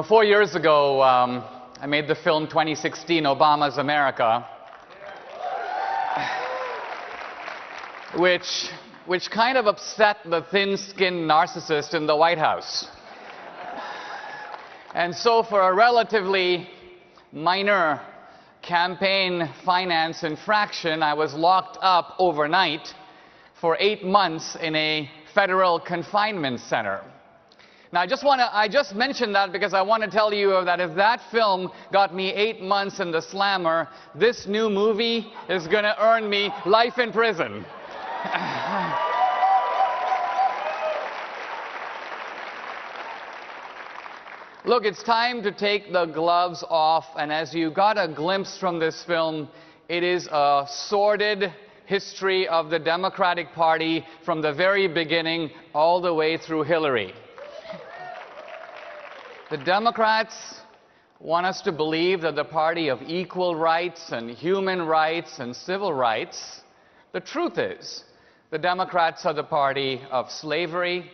4 years ago, I made the film 2016, Obama's America, which kind of upset the thin-skinned narcissist in the White House. And so for a relatively minor campaign finance infraction, I was locked up overnight for 8 months in a federal confinement center. Now, I just mentioned that because I want to tell you that if that film got me 8 months in the slammer, this new movie is going to earn me life in prison. Look, it's time to take the gloves off, and as you got a glimpse from this film, it is a sordid history of the Democratic Party from the very beginning all the way through Hillary. The Democrats want us to believe that the party of equal rights and human rights and civil rights. The truth is, the Democrats are the party of slavery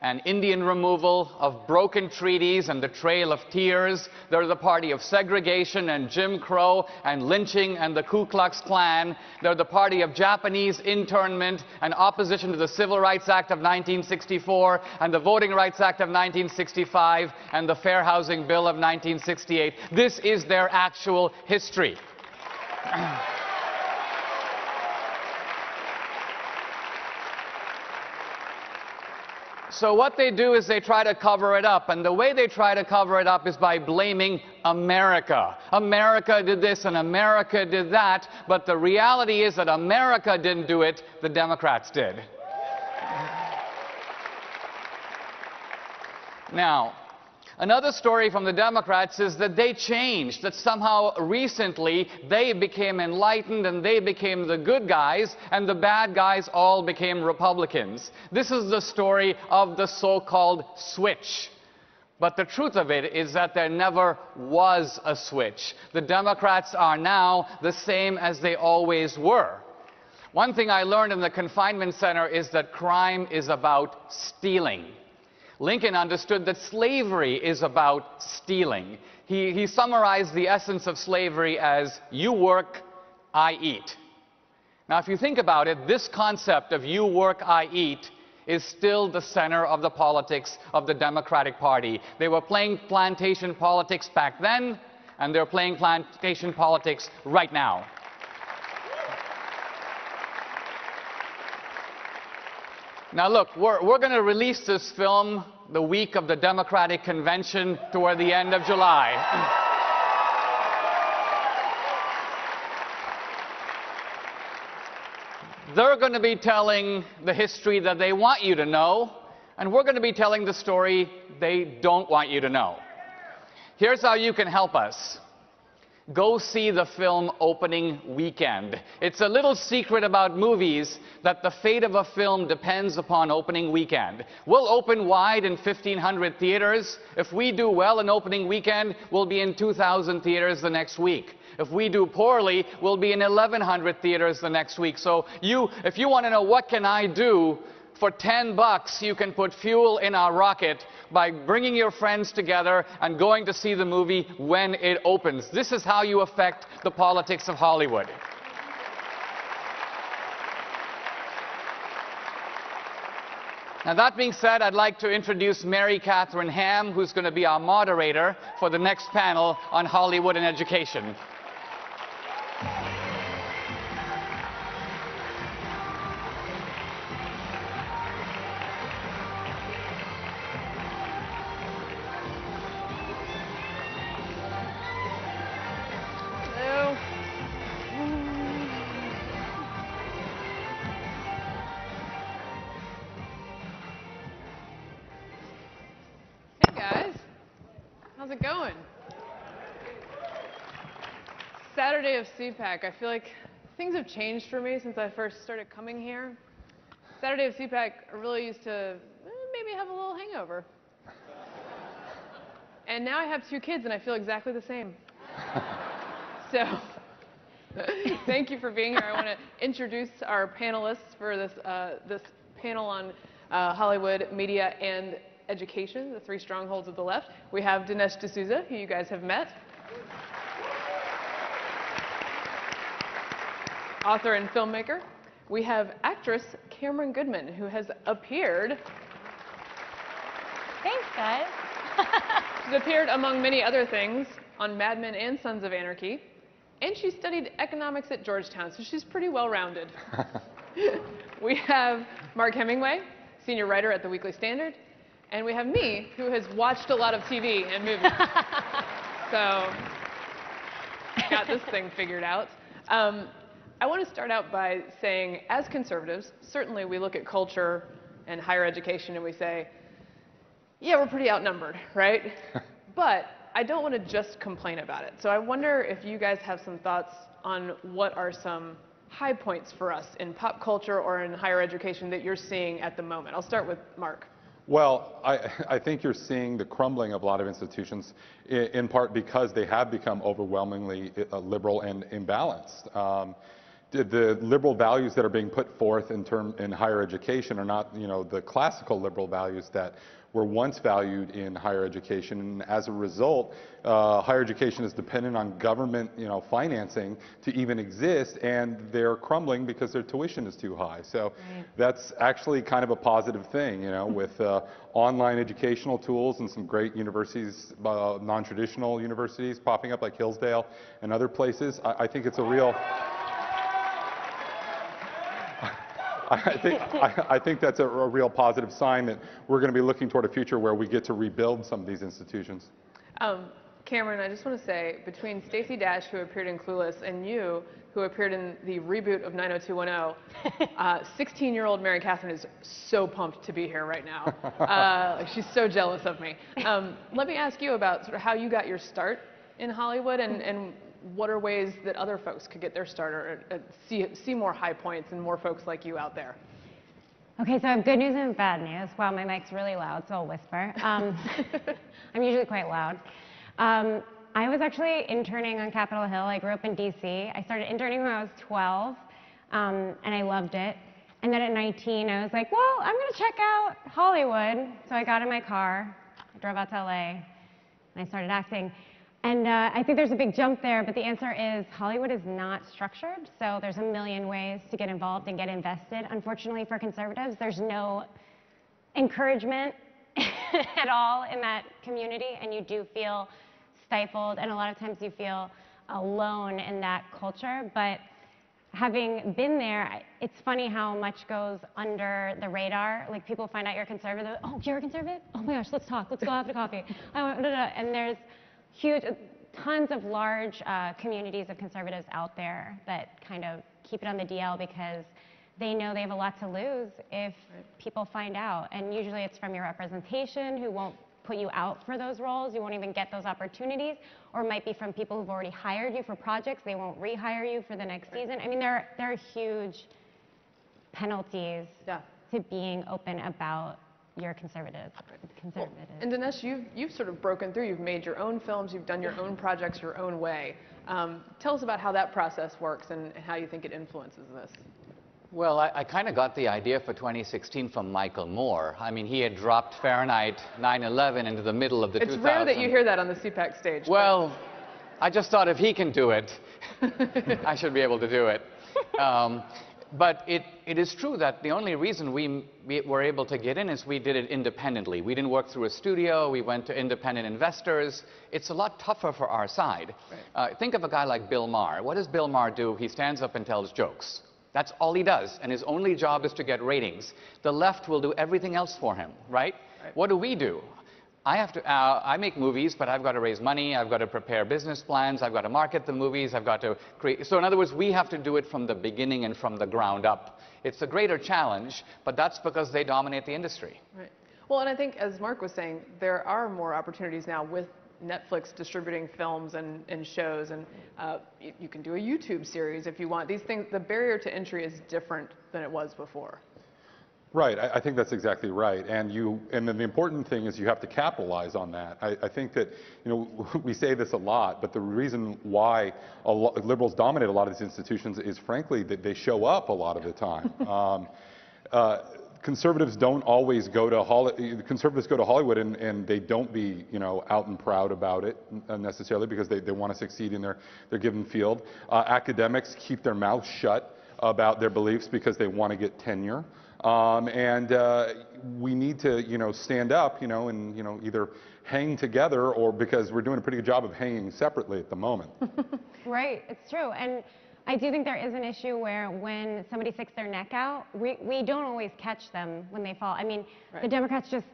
and Indian removal, of broken treaties and the Trail of Tears. They're the party of segregation and Jim Crow and lynching and the Ku Klux Klan. They're the party of Japanese internment and opposition to the Civil Rights Act of 1964 and the Voting Rights Act of 1965 and the Fair Housing Bill of 1968. This is their actual history. So what they do is they try to cover it up, and the way they try to cover it up is by blaming America. America did this and America did that, but the reality is that America didn't do it, the Democrats did. Now, another story from the Democrats is that they changed, that somehow recently they became enlightened and they became the good guys and the bad guys all became Republicans. This is the story of the so-called switch. But the truth of it is that there never was a switch. The Democrats are now the same as they always were. One thing I learned in the confinement center is that crime is about stealing. Lincoln understood that slavery is about stealing. He summarized the essence of slavery as, you work, I eat. Now, if you think about it, this concept of you work, I eat is still the center of the politics of the Democratic Party. They were playing plantation politics back then, and they're playing plantation politics right now. Now look, we're going to release this film the week of the Democratic Convention toward the end of July. They're going to be telling the history that they want you to know, and we're going to be telling the story they don't want you to know. Here's how you can help us. Go see the film opening weekend. It's a little secret about movies that the fate of a film depends upon opening weekend. We'll open wide in 1,500 theaters. If we do well in opening weekend, we'll be in 2,000 theaters the next week. If we do poorly, we'll be in 1,100 theaters the next week. So if you want to know what can I do, for $10, you can put fuel in our rocket by bringing your friends together and going to see the movie when it opens. This is how you affect the politics of Hollywood. Now, that being said, I'd like to introduce Mary Catherine Ham, who's going to be our moderator for the next panel on Hollywood and education. How's it going? Saturday of CPAC. I feel like things have changed for me since I first started coming here. Saturday of CPAC, I really used to maybe have a little hangover. And now I have 2 kids and I feel exactly the same. So, thank you for being here. I want to introduce our panelists for this panel on Hollywood, media, and education, the three strongholds of the left. We have Dinesh D'Souza, who you guys have met. Author and filmmaker. We have actress Cameron Goodman, who has appeared. Thanks, guys. She's appeared, among many other things, on Mad Men and Sons of Anarchy. And she studied economics at Georgetown, so she's pretty well-rounded. We have Mark Hemingway, senior writer at the Weekly Standard. And we have me, who has watched a lot of TV and movies. So, got this thing figured out. I want to start out by saying, as conservatives, certainly we look at culture and higher education and we say, yeah, we're pretty outnumbered, right? But I don't want to just complain about it. So I wonder if you guys have some thoughts on what are some high points for us in pop culture or in higher education that you're seeing at the moment. I'll start with Mark. Well, I think you're seeing the crumbling of a lot of institutions in part because they have become overwhelmingly liberal and imbalanced. The liberal values that are being put forth in higher education are not, the classical liberal values that were once valued in higher education, and as a result, higher education is dependent on government, financing to even exist, and they're crumbling because their tuition is too high. So that's actually kind of a positive thing, with online educational tools and some great universities, non-traditional universities popping up like Hillsdale and other places. I think it's a real. I think that's a real positive sign that we're going to be looking toward a future where we get to rebuild some of these institutions. Cameron, I just want to say, between Stacey Dash, who appeared in Clueless, and you, who appeared in the reboot of 90210, 16-year-old Mary Catherine is so pumped to be here right now. She's so jealous of me. Let me ask you about sort of how you got your start in Hollywood and what are ways that other folks could get their start or see more high points and more folks like you out there? Okay, so I have good news and bad news. Wow, my mic's really loud, so I'll whisper. I'm usually quite loud. I was actually interning on Capitol Hill. I grew up in DC. I started interning when I was 12, and I loved it. And then at 19, I was like, well, I'm going to check out Hollywood. So I got in my car, I drove out to LA, and I started acting. And I think there's a big jump there, but the answer is Hollywood is not structured, so there's a million ways to get involved and get invested. Unfortunately for conservatives, there's no encouragement at all in that community, and you do feel stifled, and a lot of times you feel alone in that culture. But having been there, it's funny how much goes under the radar. Like, people find out you're conservative. Oh, you're a conservative? Oh my gosh, let's talk. Let's go have a coffee. And there's huge, tons of large communities of conservatives out there that kind of keep it on the DL because they know they have a lot to lose if people find out. And usually it's from your representation who won't put you out for those roles. You won't even get those opportunities. Or it might be from people who've already hired you for projects. They won't rehire you for the next season. I mean, there are huge penalties to being open about your conservative. Well, and Dinesh, you've sort of broken through. You've made your own films. You've done your own projects your own way. Tell us about how that process works and how you think it influences this. Well, I kind of got the idea for 2016 from Michael Moore. I mean, he had dropped Fahrenheit 9/11 into the middle of the 2000s. It's rare that you hear that on the CPAC stage. Well, I just thought if he can do it, I should be able to do it. But it is true that the only reason we were able to get in is we did it independently. We didn't work through a studio. We went to independent investors. It's a lot tougher for our side. Right. Think of a guy like Bill Maher. What does Bill Maher do? He stands up and tells jokes. That's all he does, and his only job is to get ratings. The left will do everything else for him, right? What do? I make movies, but I've got to raise money, I've got to prepare business plans, I've got to market the movies, I've got to create. So in other words, we have to do it from the beginning and from the ground up. It's a greater challenge, but that's because they dominate the industry. Right. Well, and I think, as Mark was saying, there are more opportunities now with Netflix distributing films and shows, and you can do a YouTube series if you want. These things, the barrier to entry is different than it was before. Right, I think that's exactly right, and then the important thing is you have to capitalize on that. I think that, we say this a lot, but the reason why liberals dominate a lot of these institutions is, frankly, that they show up a lot of the time. conservatives don't always go to conservatives go to Hollywood and they don't be, out and proud about it necessarily because they want to succeed in their given field. Academics keep their mouths shut about their beliefs because they want to get tenure. We need to, stand up, and, either hang together or because we're doing a pretty good job of hanging separately at the moment. Right, it's true. And I do think there is an issue where when somebody sticks their neck out, we don't always catch them when they fall. I mean, the Democrats just,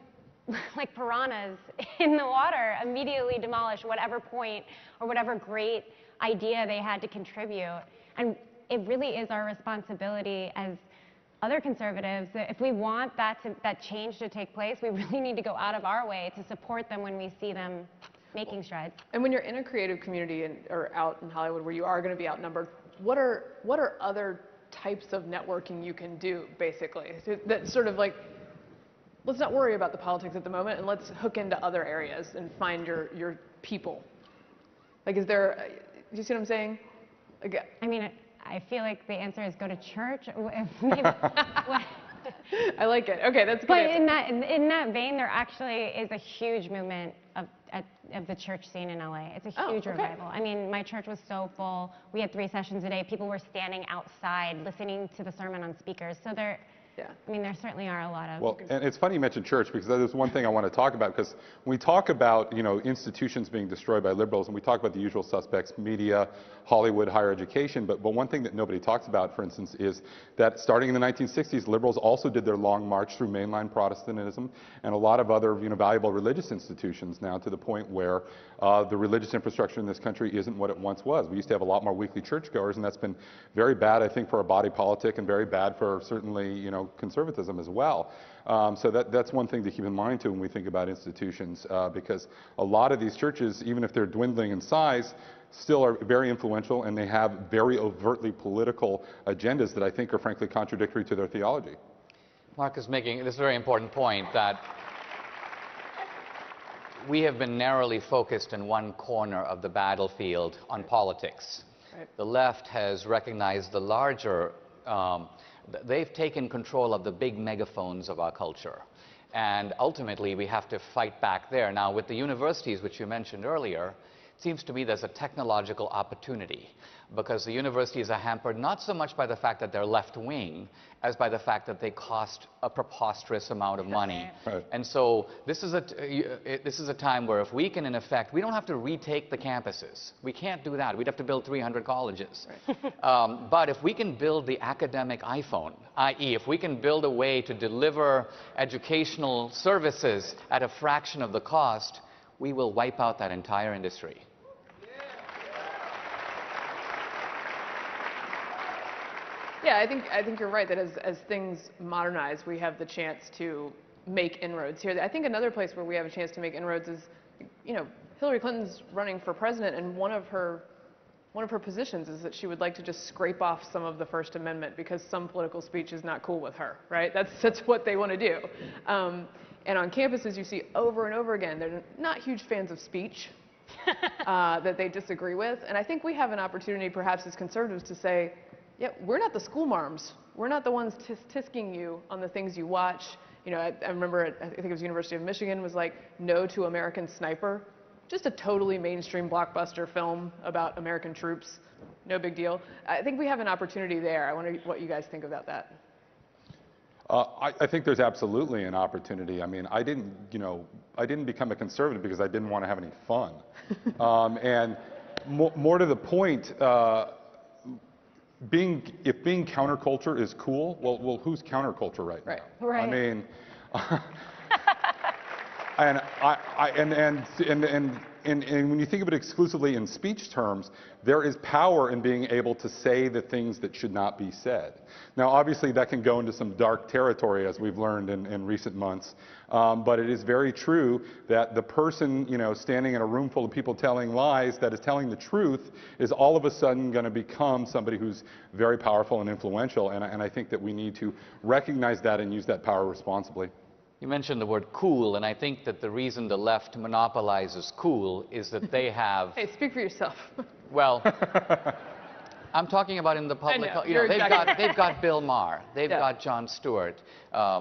like piranhas in the water, immediately demolish whatever point or whatever great idea they had to contribute. And it really is our responsibility as other conservatives, if we want that change to take place, we really need to go out of our way to support them when we see them making strides. And when you're in a creative community or out in Hollywood where you are going to be outnumbered, what are other types of networking you can do, basically? That sort of like, let's not worry about the politics at the moment and let's hook into other areas and find your people. Like, do you see what I'm saying? Like, I mean, I feel like the answer is go to church. I like it. Okay, that's good. But in that vein, there actually is a huge movement of the church scene in LA. It's a huge revival. I mean, my church was so full. We had 3 sessions a day. People were standing outside listening to the sermon on speakers. So I mean, there certainly are a lot of... Well, and it's funny you mentioned church because there's one thing I want to talk about because when we talk about, institutions being destroyed by liberals and we talk about the usual suspects, media, Hollywood, higher education, but one thing that nobody talks about, for instance, is that starting in the 1960s, liberals also did their long march through mainline Protestantism and a lot of other, valuable religious institutions now to the point where the religious infrastructure in this country isn't what it once was. We used to have a lot more weekly churchgoers and that's been very bad, I think, for our body politic and very bad for certainly, conservatism as well. So that's one thing to keep in mind too when we think about institutions because a lot of these churches, even if they're dwindling in size, still are very influential and they have very overtly political agendas that I think are frankly contradictory to their theology. Mark is making this very important point that we have been narrowly focused in one corner of the battlefield on politics. Right. The left has recognized the larger they've taken control of the big megaphones of our culture. And ultimately, we have to fight back there. Now, with the universities, which you mentioned earlier, it seems to me there's a technological opportunity because the universities are hampered not so much by the fact that they're left-wing as by the fact that they cost a preposterous amount of money. Right. And so this is a time where if we can, in effect, we don't have to retake the campuses. We can't do that. We'd have to build 300 colleges. Right. But if we can build the academic iPhone, i.e. if we can build a way to deliver educational services at a fraction of the cost, we will wipe out that entire industry. Yeah, I think you're right that as things modernize, we have the chance to make inroads here. I think another place where we have a chance to make inroads is, Hillary Clinton's running for president, and one of her positions is that she would like to just scrape off some of the First Amendment because some political speech is not cool with her, right? That's what they want to do. And on campuses, you see over and over again, they're not huge fans of speech that they disagree with. And I think we have an opportunity, perhaps as conservatives, to say, yeah, we're not the school marms. We're not the ones tisking you on the things you watch. I remember, I think it was University of Michigan, was like, No to American Sniper. Just a totally mainstream blockbuster film about American troops. No big deal. I think we have an opportunity there. I wonder what you guys think about that. I think there's absolutely an opportunity. I mean, I didn't become a conservative because I didn't want to have any fun. And more to the point, if being counterculture is cool, well, who's counterculture right now? Right. I mean, and when you think of it exclusively in speech terms, there is power in being able to say the things that should not be said. Now, obviously, that can go into some dark territory, as we've learned in recent months. But it is very true that the person, standing in a room full of people telling lies that is telling the truth is all of a sudden going to become somebody who's very powerful and influential. And I think that we need to recognize that and use that power responsibly. You mentioned the word cool, and I think that the reason the left monopolizes cool is that they have... Hey, speak for yourself. Well, I'm talking about in the public. I know, You know, you're exactly they've got Bill Maher, they've Yeah. got Jon Stewart,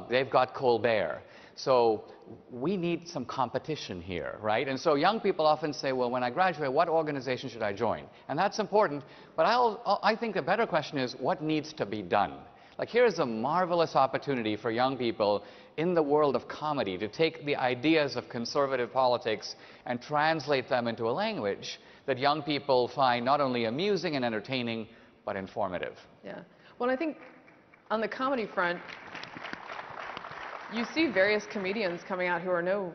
they've got Colbert. So we need some competition here, right? And so young people often say, well, when I graduate, what organization should I join? And that's important. But I think the better question is, what needs to be done? Like, here's a marvelous opportunity for young people in the world of comedy to take the ideas of conservative politics and translate them into a language that young people find not only amusing and entertaining, but informative. Yeah. Well, I think on the comedy front, you see various comedians coming out who are no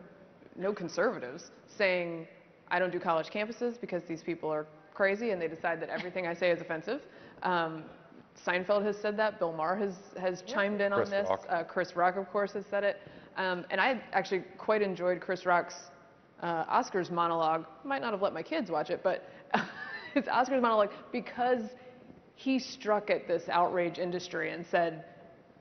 conservatives saying, I don't do college campuses because these people are crazy and they decide that everything I say is offensive. Seinfeld has said that. Bill Maher has chimed in on this. Chris Rock, of course, has said it. And I actually quite enjoyed Chris Rock's Oscars monologue. Might not have let my kids watch it, but his Oscars monologue, because he struck at this outrage industry and said,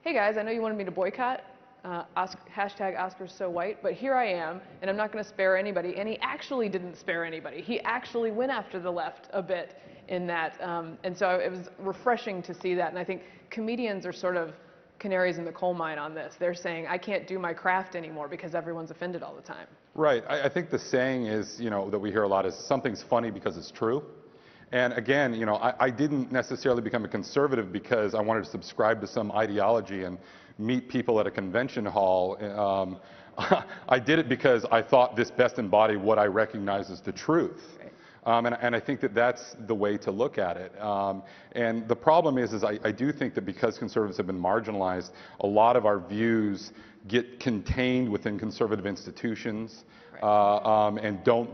hey guys, I know you wanted me to boycott, hashtag Oscars so white, but here I am, and I'm not going to spare anybody. And he actually didn't spare anybody. He actually went after the left a bit in that. And so it was refreshing to see that. And I think comedians are sort of canaries in the coal mine on this. They're saying, I can't do my craft anymore because everyone's offended all the time. Right. I think the saying is, you know, that we hear a lot is something's funny because it's true. And again, you know, I didn't necessarily become a conservative because I wanted to subscribe to some ideology and meet people at a convention hall. I did it because I thought this best embodied what I recognize as the truth. Right. And I think that that's the way to look at it. And the problem is I do think that because conservatives have been marginalized, a lot of our views get contained within conservative institutions, right, and don't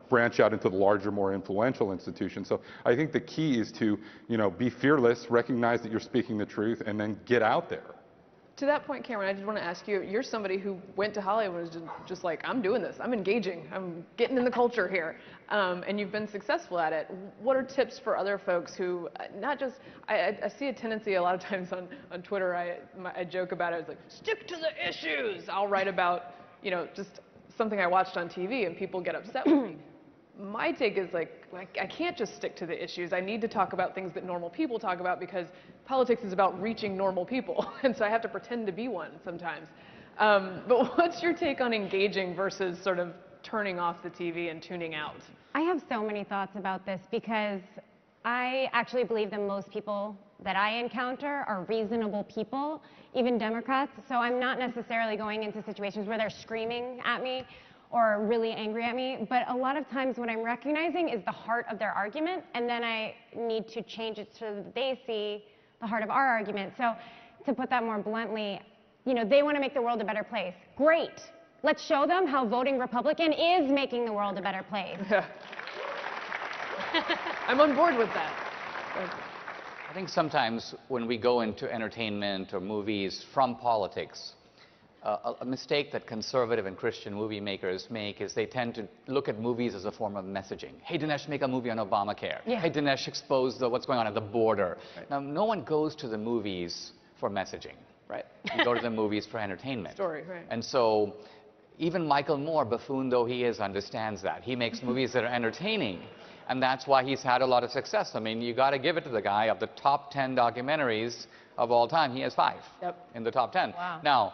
branch out into the larger, more influential institutions. So I think the key is to, you know, be fearless, recognize that you're speaking the truth, and then get out there. To that point, Cameron, I just want to ask you, you're somebody who went to Hollywood and was just like, I'm doing this, I'm engaging, I'm getting in the culture here, and you've been successful at it. What are tips for other folks who, not just, I see a tendency a lot of times on Twitter, I joke about it, it's like, stick to the issues. I'll write about, you know, just something I watched on TV and people get upset with me. My take is like, I can't just stick to the issues. I need to talk about things that normal people talk about because politics is about reaching normal people. And so I have to pretend to be one sometimes. But what's your take on engaging versus sort of turning off the TV and tuning out? I have so many thoughts about this because I actually believe that most people that I encounter are reasonable people, even Democrats. So I'm not necessarily going into situations where they're screaming at me or really angry at me, but a lot of times what I'm recognizing is the heart of their argument, and then I need to change it so that they see the heart of our argument. So to put that more bluntly, you know, they want to make the world a better place. Great. Let's show them how voting Republican is making the world a better place. I'm on board with that. I think sometimes when we go into entertainment or movies from politics, a mistake that conservative and Christian movie makers make is they tend to look at movies as a form of messaging. Hey, Dinesh, make a movie on Obamacare. Yeah. Hey, Dinesh, expose what's going on at the border. Right. Now, no one goes to the movies for messaging. Right. You go to the movies for entertainment. Story, right. And so even Michael Moore, buffoon though he is, understands that. He makes movies that are entertaining. And that's why he's had a lot of success. I mean, you got to give it to the guy. Of the top 10 documentaries of all time, he has 5 in the top 10. Wow. Now,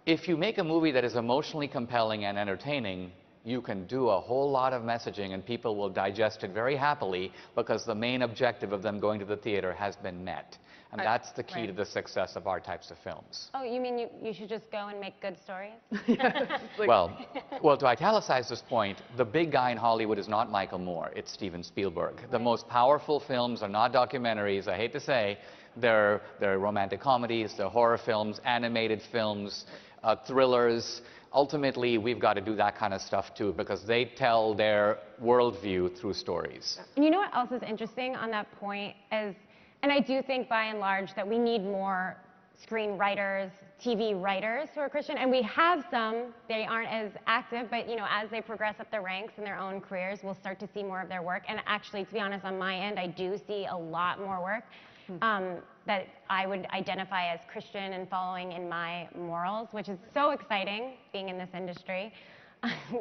if you make a movie that is emotionally compelling and entertaining, you can do a whole lot of messaging and people will digest it very happily because the main objective of them going to the theater has been met. And that's the key to the success of our types of films. Oh, you mean you should just go and make good stories? Well, to italicize this point, the big guy in Hollywood is not Michael Moore, it's Steven Spielberg. The most powerful films are not documentaries, I hate to say. They're romantic comedies, they're horror films, animated films, thrillers. Ultimately, we've got to do that kind of stuff too because they tell their worldview through stories. And you know what else is interesting on that point is, and I do think by and large that we need more screenwriters, TV writers who are Christian, and we have some. They aren't as active, but you know, as they progress up the ranks in their own careers, we'll start to see more of their work. And actually, to be honest, on my end, I do see a lot more work that I would identify as Christian and following in my morals, which is so exciting, being in this industry.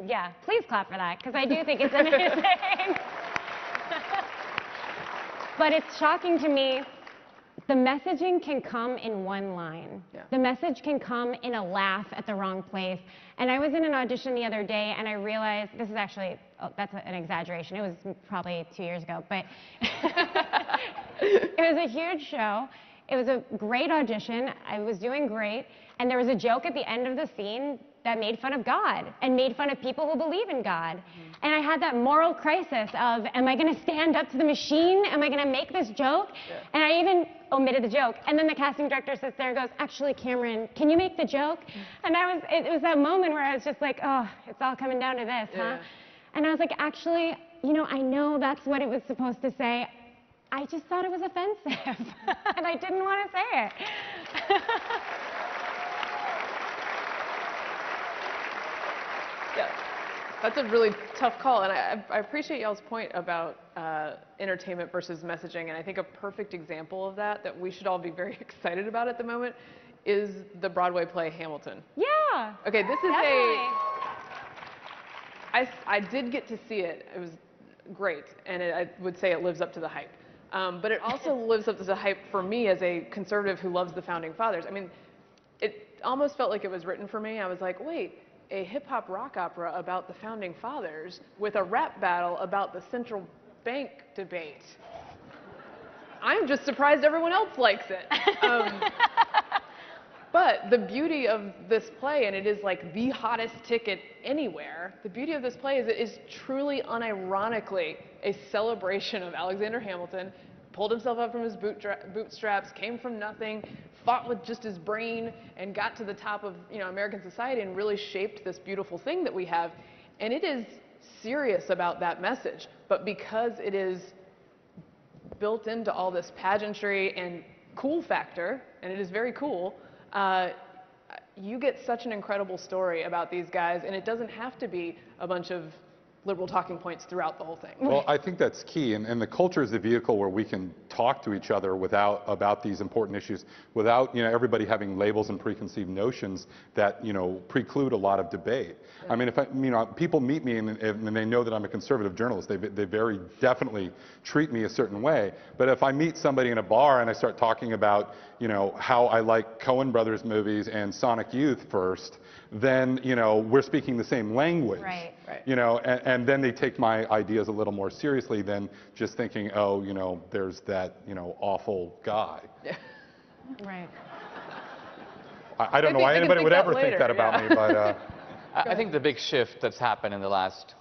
Yeah, please clap for that, because I do think it's amazing. But it's shocking to me. The messaging can come in one line. Yeah. The message can come in a laugh at the wrong place. And I was in an audition the other day, and I realized, this is actually, that's an exaggeration. It was probably 2 years ago, but it was a huge show. It was a great audition. I was doing great. And there was a joke at the end of the scene that made fun of God and made fun of people who believe in God. And I had that moral crisis of, am I going to stand up to the machine? Am I going to make this joke? Yeah. And I even omitted the joke. And then the casting director sits there and goes, actually, Cameron, can you make the joke? And it was that moment where I was just like, oh, it's all coming down to this, huh? And I was like, actually, you know, I know that's what it was supposed to say. I just thought it was offensive. And I didn't want to say it. Yeah, that's a really tough call, and I appreciate y'all's point about entertainment versus messaging, and I think a perfect example of that we should all be very excited about at the moment is the Broadway play Hamilton. Yeah. Okay, this is definitely. I did get to see it. It was great, and I would say it lives up to the hype. But it also lives up to the hype for me as a conservative who loves the Founding Fathers. I mean, it almost felt like it was written for me. I was like, wait, a hip-hop rock opera about the Founding Fathers with a rap battle about the central bank debate. I'm just surprised everyone else likes it. But the beauty of this play, and it is like the hottest ticket anywhere, the beauty of this play is it is truly unironically a celebration of Alexander Hamilton, pulled himself up from his bootstraps, came from nothing, fought with just his brain, and got to the top of, you know, American society and really shaped this beautiful thing that we have. And it is serious about that message, but because it is built into all this pageantry and cool factor, and it is very cool, you get such an incredible story about these guys, and it doesn't have to be a bunch of liberal talking points throughout the whole thing. Well, I think that's key, and the culture is the vehicle where we can talk to each other about these important issues without, you know, everybody having labels and preconceived notions that, you know, preclude a lot of debate. Yeah. I mean, if people meet me and they know that I'm a conservative journalist, they very definitely treat me a certain way. But if I meet somebody in a bar and I start talking about, you know, how I like Coen Brothers movies and Sonic Youth first, then, you know, we're speaking the same language. Right. You know, and then they take my ideas a little more seriously than just thinking, oh, you know, there's that, you know, awful guy. Yeah. Right. I don't know why anybody would ever think that about me, but... I think the big shift that's happened in the last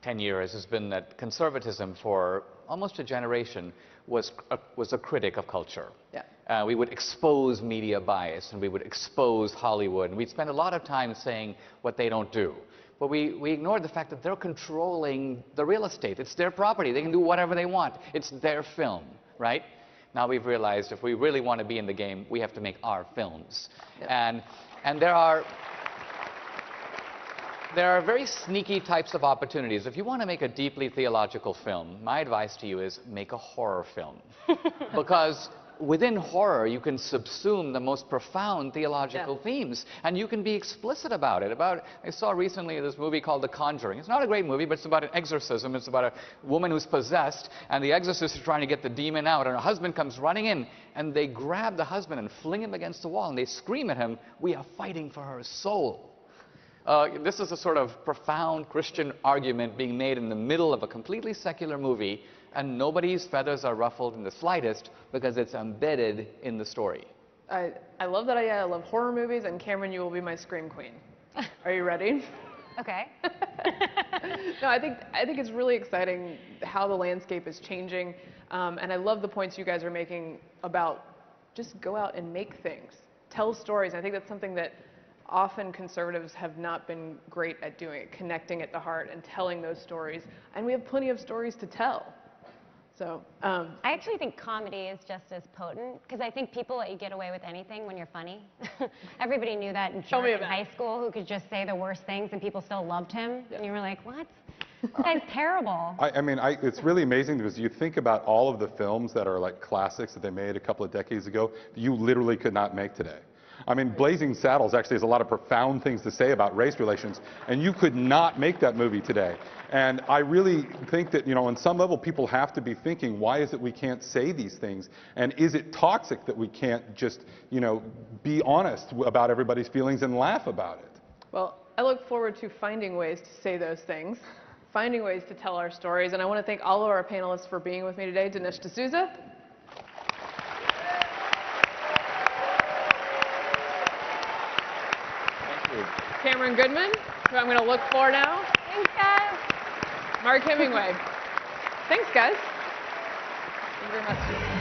10 years has been that conservatism for almost a generation was a critic of culture. Yeah. We would expose media bias, and we would expose Hollywood, and we'd spend a lot of time saying what they don't do. But we ignored the fact that they're controlling the real estate. It's their property. They can do whatever they want. It's their film, right? Now we've realized if we really want to be in the game, we have to make our films. Yeah. And there are very sneaky types of opportunities. If you want to make a deeply theological film, my advice to you is make a horror film. Because within horror, you can subsume the most profound theological themes, and you can be explicit about it. I saw recently this movie called The Conjuring. It's not a great movie, but it's about an exorcism. It's about a woman who's possessed, and the exorcist is trying to get the demon out, and her husband comes running in, and they grab the husband and fling him against the wall, and they scream at him, "We are fighting for her soul." This is a sort of profound Christian argument being made in the middle of a completely secular movie, and nobody's feathers are ruffled in the slightest because it's embedded in the story. I love that idea. I love horror movies, and Cameron, you will be my scream queen. Are you ready? Okay. No, I think it's really exciting how the landscape is changing, and I love the points you guys are making about just go out and make things, tell stories. I think that's something that often conservatives have not been great at doing, connecting at the heart and telling those stories, and we have plenty of stories to tell. So I actually think comedy is just as potent, because I think people let you get away with anything when you're funny. Everybody knew that in high school who could just say the worst things and people still loved him. Yeah. And you were like, what? This guy's terrible. I mean, it's really amazing because you think about all of the films that are like classics that they made a couple of decades ago that you literally could not make today. I mean, Blazing Saddles actually has a lot of profound things to say about race relations, and you could not make that movie today. And I really think that, on some level, people have to be thinking, why is it we can't say these things? And is it toxic that we can't just, be honest about everybody's feelings and laugh about it? Well, I look forward to finding ways to say those things, finding ways to tell our stories, and I want to thank all of our panelists for being with me today. Dinesh D'Souza. Cameron Goodman, who I'm going to look for now. Thanks, guys. Mark Hemingway. Thanks, guys. Thank you very much.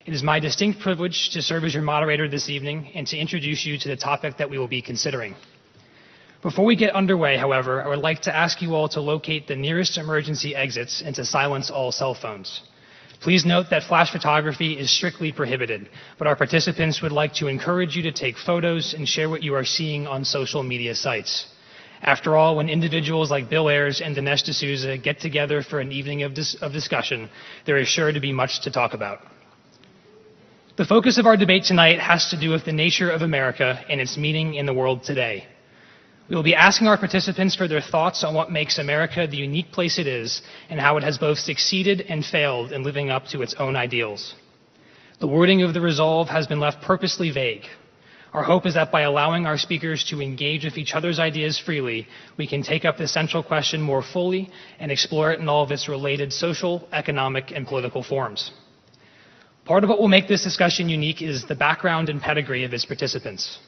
It is my distinct privilege to serve as your moderator this evening and to introduce you to the topic that we will be considering. Before we get underway, however, I would like to ask you all to locate the nearest emergency exits and to silence all cell phones. Please note that flash photography is strictly prohibited, but our participants would like to encourage you to take photos and share what you are seeing on social media sites. After all, when individuals like Bill Ayers and Dinesh D'Souza get together for an evening of discussion, there is sure to be much to talk about. The focus of our debate tonight has to do with the nature of America and its meaning in the world today. We will be asking our participants for their thoughts on what makes America the unique place it is and how it has both succeeded and failed in living up to its own ideals. The wording of the resolve has been left purposely vague. Our hope is that by allowing our speakers to engage with each other's ideas freely, we can take up the central question more fully and explore it in all of its related social, economic, and political forms. Part of what will make this discussion unique is the background and pedigree of its participants.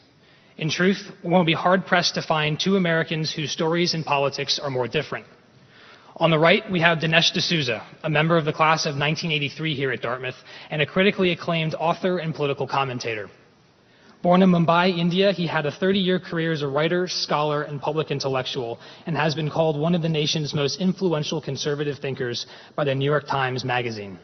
In truth, one will be hard-pressed to find two Americans whose stories and politics are more different. On the right, we have Dinesh D'Souza, a member of the class of 1983 here at Dartmouth, and a critically acclaimed author and political commentator. Born in Mumbai, India, he had a 30-year career as a writer, scholar, and public intellectual, and has been called one of the nation's most influential conservative thinkers by the New York Times Magazine.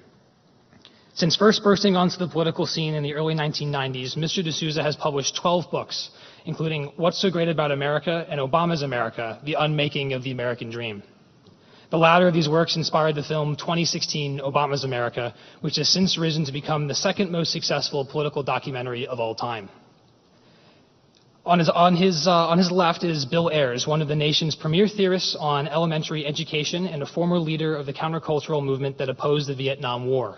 Since first bursting onto the political scene in the early 1990s, Mr. D'Souza has published 12 books, including What's So Great About America and Obama's America, The Unmaking of the American Dream. The latter of these works inspired the film 2016, Obama's America, which has since risen to become the second most successful political documentary of all time. On his left is Bill Ayers, one of the nation's premier theorists on elementary education and a former leader of the countercultural movement that opposed the Vietnam War.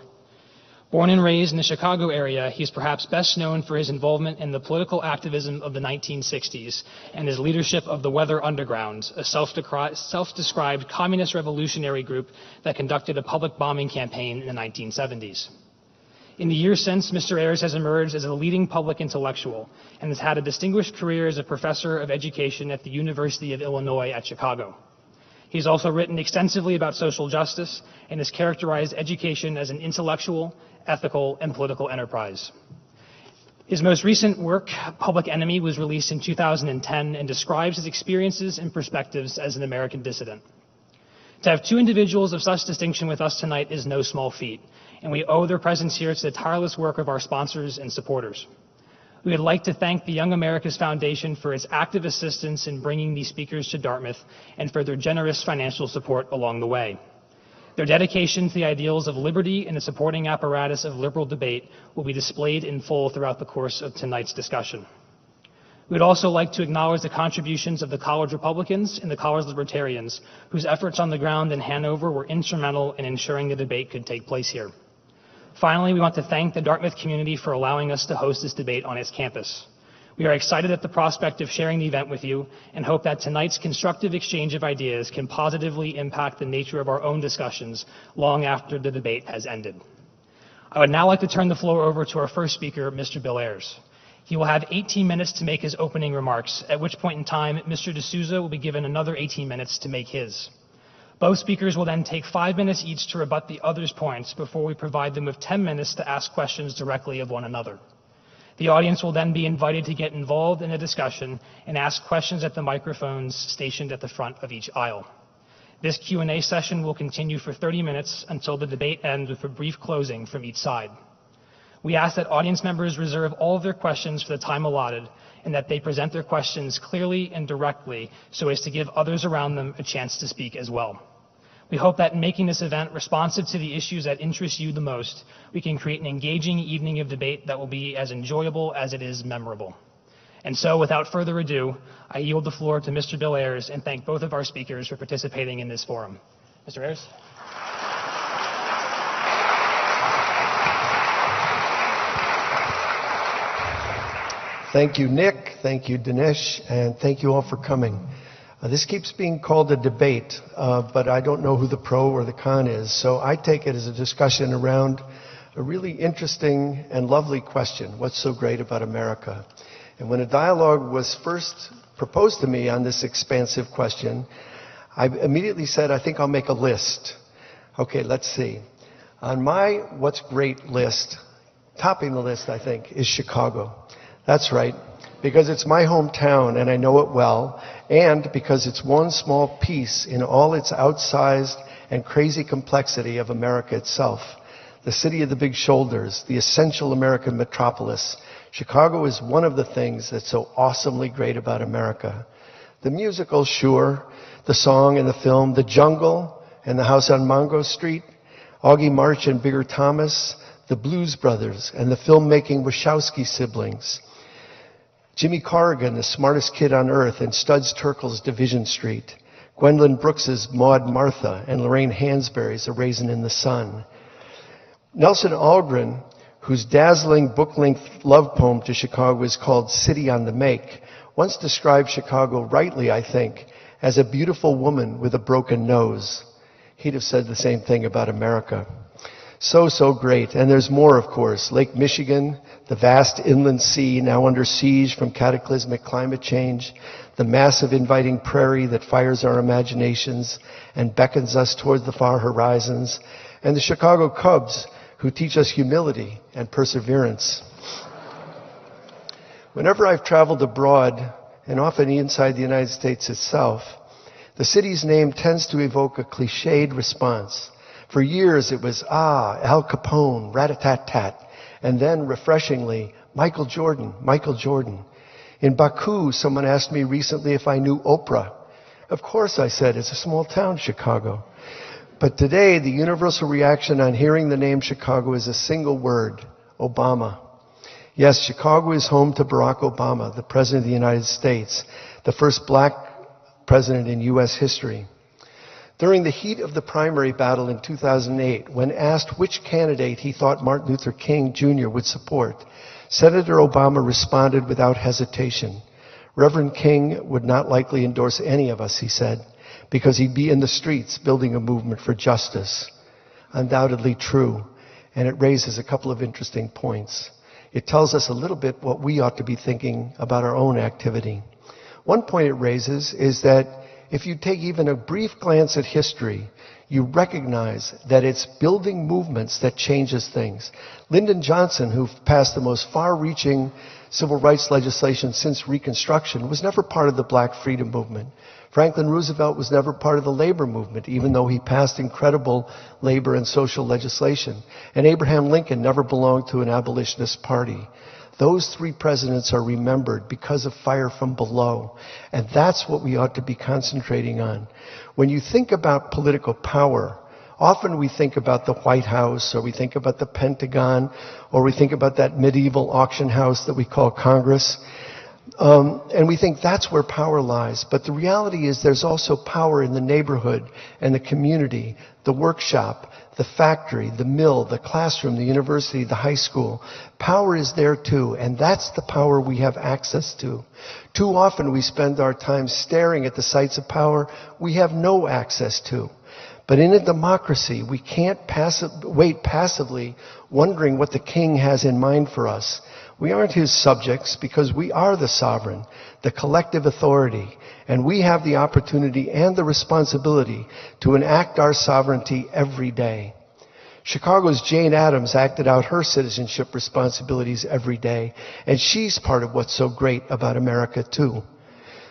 Born and raised in the Chicago area, he is perhaps best known for his involvement in the political activism of the 1960s and his leadership of the Weather Underground, a self-described communist revolutionary group that conducted a public bombing campaign in the 1970s. In the years since, Mr. Ayers has emerged as a leading public intellectual and has had a distinguished career as a professor of education at the University of Illinois at Chicago. He's also written extensively about social justice and has characterized education as an intellectual, ethical, and political enterprise. His most recent work, Public Enemy, was released in 2010 and describes his experiences and perspectives as an American dissident. To have two individuals of such distinction with us tonight is no small feat, and we owe their presence here to the tireless work of our sponsors and supporters. We would like to thank the Young America's Foundation for its active assistance in bringing these speakers to Dartmouth and for their generous financial support along the way. Their dedication to the ideals of liberty and the supporting apparatus of liberal debate will be displayed in full throughout the course of tonight's discussion. We would also like to acknowledge the contributions of the College Republicans and the College Libertarians, whose efforts on the ground in Hanover were instrumental in ensuring the debate could take place here. Finally, we want to thank the Dartmouth community for allowing us to host this debate on its campus. We are excited at the prospect of sharing the event with you and hope that tonight's constructive exchange of ideas can positively impact the nature of our own discussions long after the debate has ended. I would now like to turn the floor over to our first speaker, Mr. Bill Ayers. He will have 18 minutes to make his opening remarks, at which point in time, Mr. D'Souza will be given another 18 minutes to make his. Both speakers will then take 5 minutes each to rebut the other's points before we provide them with 10 minutes to ask questions directly of one another. The audience will then be invited to get involved in a discussion and ask questions at the microphones stationed at the front of each aisle. This Q&A session will continue for 30 minutes until the debate ends with a brief closing from each side. We ask that audience members reserve all of their questions for the time allotted and that they present their questions clearly and directly so as to give others around them a chance to speak as well. We hope that in making this event responsive to the issues that interest you the most, we can create an engaging evening of debate that will be as enjoyable as it is memorable. And so, without further ado, I yield the floor to Mr. Bill Ayers and thank both of our speakers for participating in this forum. Mr. Ayers? Thank you, Nick. Thank you, Dinesh. And thank you all for coming. This keeps being called a debate, but I don't know who the pro or the con is. So I take it as a discussion around a really interesting and lovely question. What's so great about America? And when a dialogue was first proposed to me on this expansive question, I immediately said, I think I'll make a list. Okay, let's see. On my what's great list, topping the list, I think, is Chicago. That's right, because it's my hometown and I know it well, and because it's one small piece in all its outsized and crazy complexity of America itself. The city of the big shoulders, the essential American metropolis. Chicago is one of the things that's so awesomely great about America. The musical, sure, the song and the film, the jungle and the house on Mongo Street, Augie March and Bigger Thomas, the Blues Brothers and the filmmaking Wachowski siblings, Jimmy Corrigan, the smartest kid on earth, and Studs Terkel's Division Street, Gwendolyn Brooks's Maud Martha and Lorraine Hansberry's A Raisin in the Sun, Nelson Algren, whose dazzling book-length love poem to Chicago is called City on the Make, once described Chicago rightly, I think, as a beautiful woman with a broken nose. He'd have said the same thing about America. So great. And there's more, of course. Lake Michigan, the vast inland sea now under siege from cataclysmic climate change, the massive inviting prairie that fires our imaginations and beckons us toward the far horizons, and the Chicago Cubs, who teach us humility and perseverance. Whenever I've traveled abroad, and often inside the United States itself, the city's name tends to evoke a cliched response. For years it was, Al Capone, rat-a-tat-tat, and then, refreshingly, Michael Jordan, Michael Jordan. In Baku, someone asked me recently if I knew Oprah. Of course, I said, it's a small town, Chicago. But today, the universal reaction on hearing the name Chicago is a single word, Obama. Yes, Chicago is home to Barack Obama, the President of the United States, the first black president in U.S. history. During the heat of the primary battle in 2008, when asked which candidate he thought Martin Luther King Jr. would support, Senator Obama responded without hesitation. Reverend King would not likely endorse any of us, he said, because he'd be in the streets building a movement for justice. Undoubtedly true, and it raises a couple of interesting points. It tells us a little bit what we ought to be thinking about our own activity. One point it raises is that if you take even a brief glance at history, you recognize that it's building movements that changes things. Lyndon Johnson, who passed the most far-reaching civil rights legislation since Reconstruction, was never part of the Black freedom movement. Franklin Roosevelt was never part of the labor movement, even though he passed incredible labor and social legislation. And Abraham Lincoln never belonged to an abolitionist party. Those three presidents are remembered because of fire from below. And that's what we ought to be concentrating on. When you think about political power, often we think about the White House, or we think about the Pentagon, or we think about that medieval auction house that we call Congress. And we think that's where power lies. But the reality is there's also power in the neighborhood and the community, the workshop, the factory, the mill, the classroom, the university, the high school. Power is there too, and that's the power we have access to. Too often we spend our time staring at the sites of power we have no access to. But in a democracy, we can't wait passively wondering what the king has in mind for us. We aren't his subjects because we are the sovereign, the collective authority, and we have the opportunity and the responsibility to enact our sovereignty every day. Chicago's Jane Addams acted out her citizenship responsibilities every day, and she's part of what's so great about America, too.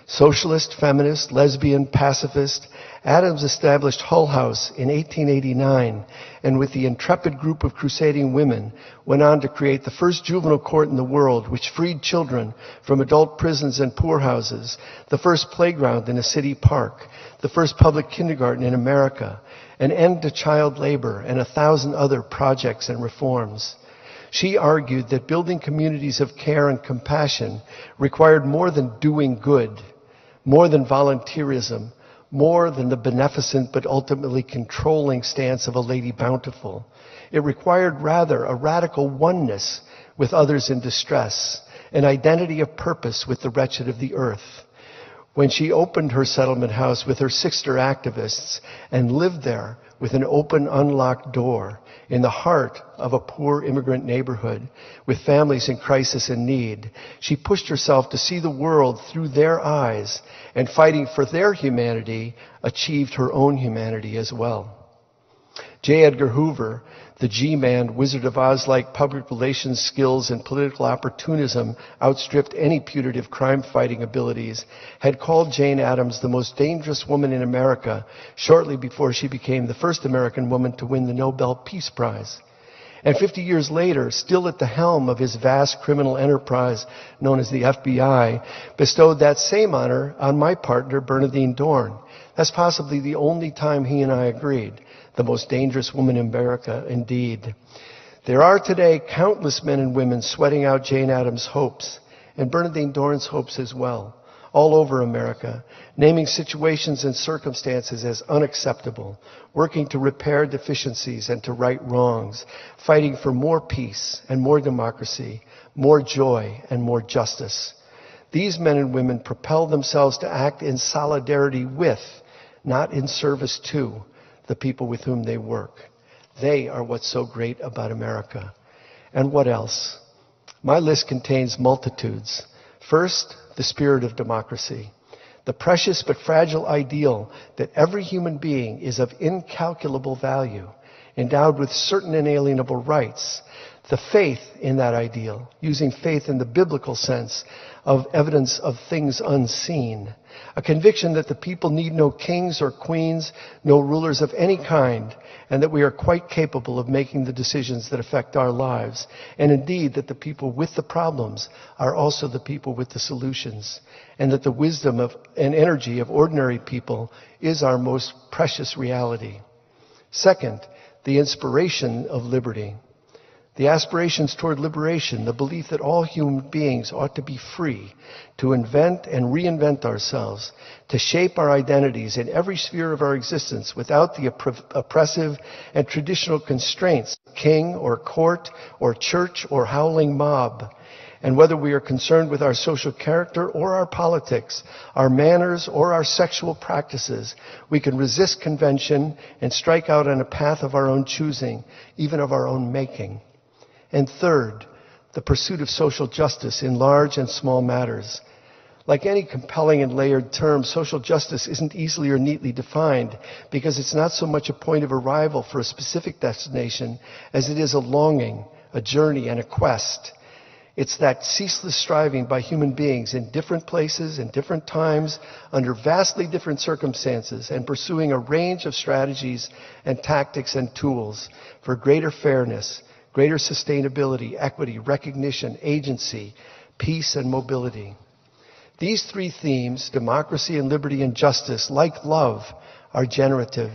Socialist, feminist, lesbian, pacifist, Addams established Hull House in 1889, and with the intrepid group of crusading women, went on to create the first juvenile court in the world, which freed children from adult prisons and poorhouses, the first playground in a city park, the first public kindergarten in America, an end to child labor, and 1,000 other projects and reforms. She argued that building communities of care and compassion required more than doing good, more than volunteerism, more than the beneficent but ultimately controlling stance of a Lady Bountiful. It required rather a radical oneness with others in distress, an identity of purpose with the wretched of the earth. When she opened her settlement house with her sister activists and lived there with an open, unlocked door in the heart of a poor immigrant neighborhood with families in crisis and need, she pushed herself to see the world through their eyes, and fighting for their humanity, achieved her own humanity as well. J. Edgar Hoover, the G-Man, Wizard of Oz-like public relations skills and political opportunism outstripped any putative crime-fighting abilities, had called Jane Addams the most dangerous woman in America shortly before she became the first American woman to win the Nobel Peace Prize. And 50 years later, still at the helm of his vast criminal enterprise known as the FBI, bestowed that same honor on my partner, Bernardine Dorn. That's possibly the only time he and I agreed. The most dangerous woman in America, indeed. There are today countless men and women sweating out Jane Addams' hopes, and Bernardine Dorn's hopes as well, all over America, naming situations and circumstances as unacceptable, working to repair deficiencies and to right wrongs, fighting for more peace and more democracy, more joy and more justice. These men and women propel themselves to act in solidarity with, not in service to, the people with whom they work. They are what's so great about America. And what else? My list contains multitudes. First, the spirit of democracy, the precious but fragile ideal that every human being is of incalculable value, endowed with certain inalienable rights. The faith in that ideal, using faith in the biblical sense of evidence of things unseen. A conviction that the people need no kings or queens, no rulers of any kind, and that we are quite capable of making the decisions that affect our lives. And indeed, that the people with the problems are also the people with the solutions. And that the wisdom and energy of ordinary people is our most precious reality. Second, the inspiration of liberty. The aspirations toward liberation, the belief that all human beings ought to be free to invent and reinvent ourselves, to shape our identities in every sphere of our existence without the oppressive and traditional constraints of king or court or church or howling mob. And whether we are concerned with our social character or our politics, our manners or our sexual practices, we can resist convention and strike out on a path of our own choosing, even of our own making. And third, the pursuit of social justice in large and small matters. Like any compelling and layered term, social justice isn't easily or neatly defined because it's not so much a point of arrival for a specific destination as it is a longing, a journey, and a quest. It's that ceaseless striving by human beings in different places, in different times, under vastly different circumstances, and pursuing a range of strategies and tactics and tools for greater fairness, greater sustainability, equity, recognition, agency, peace, and mobility. These three themes, democracy and liberty and justice, like love, are generative.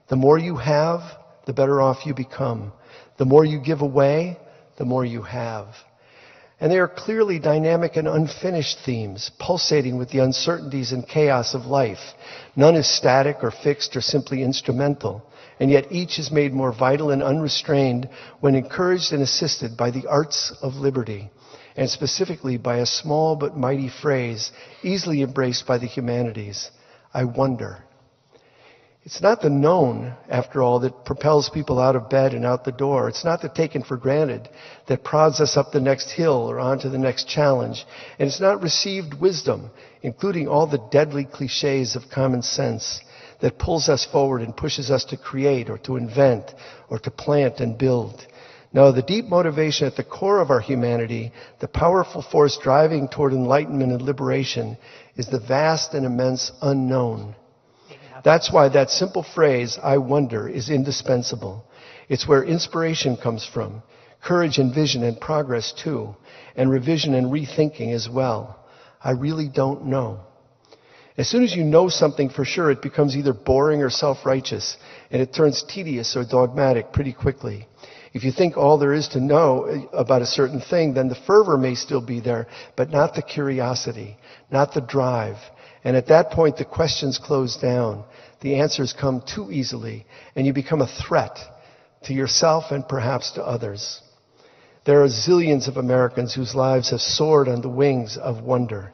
The more you have, the better off you become. The more you give away, the more you have. And they are clearly dynamic and unfinished themes, pulsating with the uncertainties and chaos of life. None is static or fixed or simply instrumental. And yet each is made more vital and unrestrained when encouraged and assisted by the arts of liberty, and specifically by a small but mighty phrase easily embraced by the humanities: I wonder. It's not the known, after all, that propels people out of bed and out the door. It's not the taken for granted that prods us up the next hill or onto the next challenge. And it's not received wisdom, including all the deadly cliches of common sense, that pulls us forward and pushes us to create or to invent or to plant and build. No, the deep motivation at the core of our humanity, the powerful force driving toward enlightenment and liberation, is the vast and immense unknown. That's why that simple phrase, I wonder, is indispensable. It's where inspiration comes from, courage and vision and progress too, and revision and rethinking as well. I really don't know. As soon as you know something for sure, it becomes either boring or self-righteous, and it turns tedious or dogmatic pretty quickly. If you think all there is to know about a certain thing, then the fervor may still be there, but not the curiosity, not the drive. And at that point, the questions close down. The answers come too easily, and you become a threat to yourself and perhaps to others. There are zillions of Americans whose lives have soared on the wings of wonder.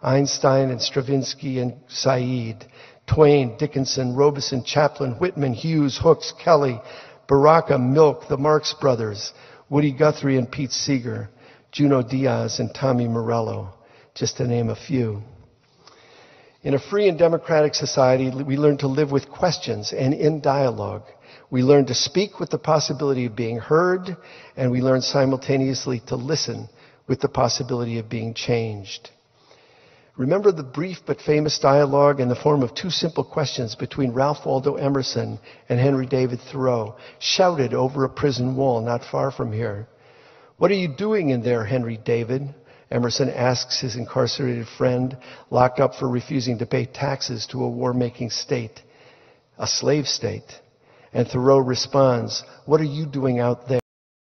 Einstein and Stravinsky and Said, Twain, Dickinson, Robeson, Chaplin, Whitman, Hughes, Hooks, Kelly, Baraka, Milk, the Marx Brothers, Woody Guthrie and Pete Seeger, Junot Diaz and Tommy Morello, just to name a few. In a free and democratic society, we learn to live with questions and in dialogue. We learn to speak with the possibility of being heard, and we learn simultaneously to listen with the possibility of being changed. Remember the brief but famous dialogue in the form of two simple questions between Ralph Waldo Emerson and Henry David Thoreau, shouted over a prison wall not far from here. "What are you doing in there, Henry David?" Emerson asks his incarcerated friend, locked up for refusing to pay taxes to a war-making state, a slave state. And Thoreau responds, "What are you doing out there?"